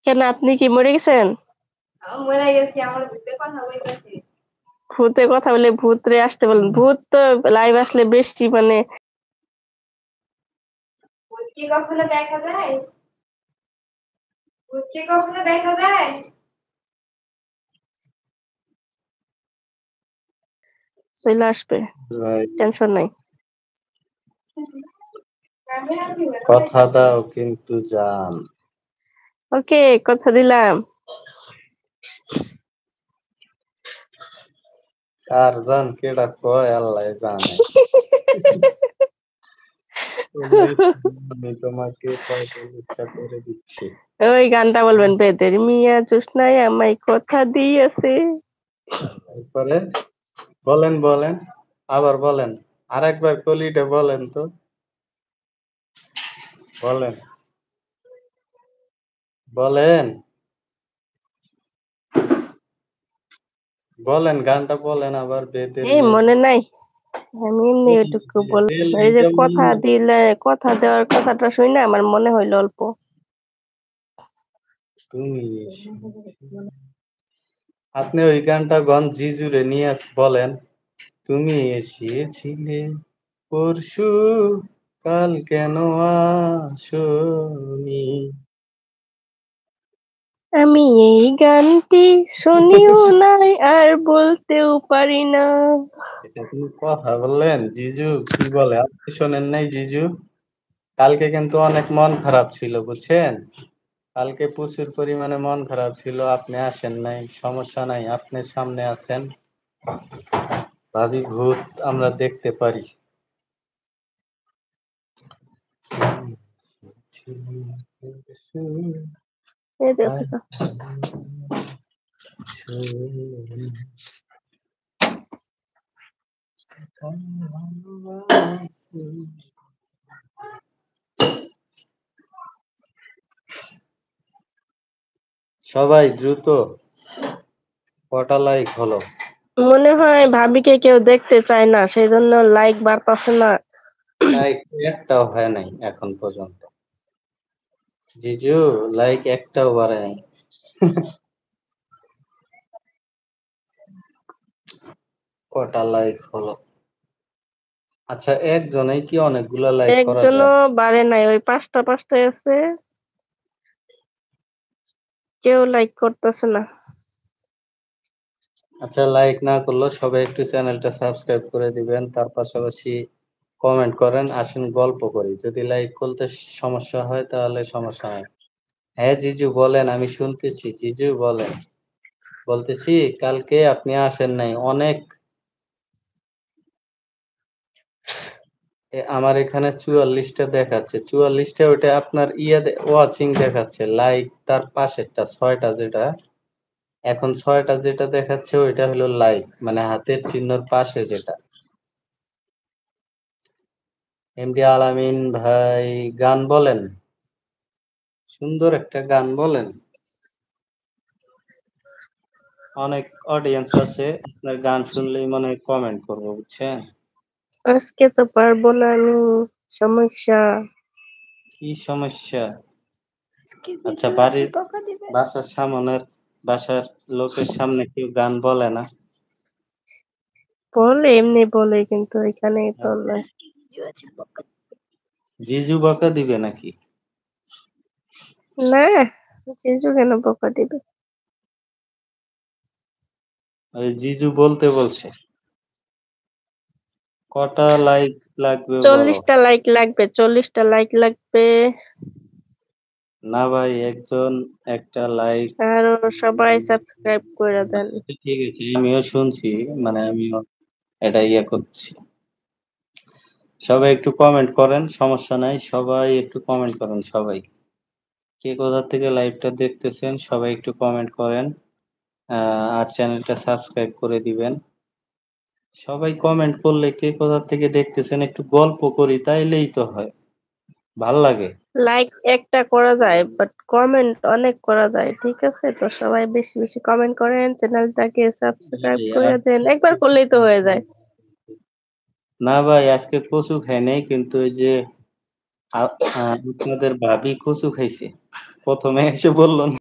কেন আপনি কি মরে গেছেন? মরে গেছি, আমার ভূতে কথা কইতাছে। ভূতে কথা বলে ভূতরে আসতে বলেন। ভূত তো লাইভ আসলে বেশি মানে ভূত কি কখনো দেখা যায়? ভূত কি কখনো দেখা যায়? চলে আসবে, টেনশন নাই। কথা দাও কিন্তু জান। ওকে, কথা দিলাম। কার জান কেডা কয় আল্লাহ জানে। আমি তোমাকে পয়সা করে দিচ্ছি। ওই গানটা বলবেন, বেদের মিয়া জোসনায় আমায় কথা দিয়েছে। তারপরে বলেন বলেন, আবার বলেন, আরেকবার কলিটা বলেন তো, বলেন বলেন বলেন গানটা বলেন আবার বেদের এই মেয়ে। মনে নাই, আমি এমনি ওইটুকু বললাম। এই যে কথা দিলে, কথা দেওয়ার কথাটা শুনে আমার মনে হইলো অল্প। তুমি আপনি ওই গানটা গন জিজুরে নিয়ে বলেন। তুমি এসেছিলে পরশু, কাল কেন আসনি। আমি এই গানটি শুনিও নাই আর বলতেও পারি না। এটা তুমি কথা বললেন? জিজু কি বলে আপনি শোনেন নাই? জিজু কালকে কিন্তু অনেক মন খারাপ ছিল বুঝছেন, কালকে প্রচুর পরিমাণে মন খারাপ ছিল, আপনি আসেন নাই। সমস্যা নাই, আপনি সামনে আছেন, ভাবি ভূত আমরা দেখতে পারি। এই দেখো, সবাই দ্রুত কটা লাইক হলো? মনে হয় ভাবিকে কেউ দেখতে চায় না, সেই জন্য লাইক বাড়তাছে না। লাইক একটাও হয় নাই এখন পর্যন্ত। জিজু লাইক একটাও বাড়ে নাই। কটা লাইক হলো? আচ্ছা একজনেই কি অনেকগুলা লাইক করা একজনও যায়? বাড়ে নাই, ওই পাঁচটা আছে, কেউ লাইক করতেছে না। আচ্ছা লাইক না করলেও সবাই একটু চ্যানেলটা সাবস্ক্রাইব করে দিবেন, তার পাশাপাশি কমেন্ট করেন। আসেন গল্প করি, যদি লাইক করতে সমস্যা হয় তাহলে সমস্যা নাই। হ্যাঁ জিজু বলেন, আমি শুনতেছি। জিজু বলেন। বলতেছি কালকে আপনি আসেন নাই অনেক। আমার এখানে 44টা দেখাচ্ছে, 44টা ওটা আপনার ওয়াচিং দেখাচ্ছে, লাইক তার পাশেরটা 6টা যেটা, এখন 6টা যেটা দেখাচ্ছে ওইটা হলো লাইক, মানে হাতের চিহ্নর পাশে যেটা। এমডি আলামিন ভাই গান বলেন, সুন্দর একটা গান বলেন। অনেক অডিয়েন্স আছে, আপনার গান শুনলেই মনে হয় কমেন্ট করবো বুঝছেন। আজকে তো পারবো না আমি, সমস্যা। কি সমস্যা? আচ্ছা বাড়ির বাসার সামনের বাসার লোকের সামনে কেউ গান বলে না? বলে, এমনি বলে, কিন্তু এখানে তো না। জিজু বকা দিবে নাকি? না, জিজু কেন বকা দিবে? ওই জিজু বলতে বলছে। কটা লাইক লাগবে বলো? 40টা লাইক লাগবে, 40টা লাইক লাগবে। না ভাই, একজন একটা লাইক। আর সবাই সাবস্ক্রাইব করে দেন। ঠিক আছে, আমিও শুনছি, মানে আমিও এটা করছি। সবাই একটু কমেন্ট করেন, সমস্যা নাই, সবাই একটু কমেন্ট করেন। সবাই কে কোথা থেকে লাইভটা দেখতেছেন সবাই একটু কমেন্ট করেন, আর চ্যানেলটা সাবস্ক্রাইব করে দিবেন। সবাই কমেন্ট করলে কে কোথা থেকে দেখতেছেন একটু গল্প করি তাইলেই তো হয়, ভাল লাগে। লাইক একটা করা যায়, বাট কমেন্ট অনেক করা যায়, ঠিক আছে? তো সবাই বেশি বেশি কমেন্ট করেন, চ্যানেলটাকে সাবস্ক্রাইব করে দেন, একবার করলেই তো হয়ে যায়। না ভাই আজকে কচু খাই নাই, কিন্তু ওই যে আপনাদের ভাবি কচু খাইছে, প্রথমে এসে বললো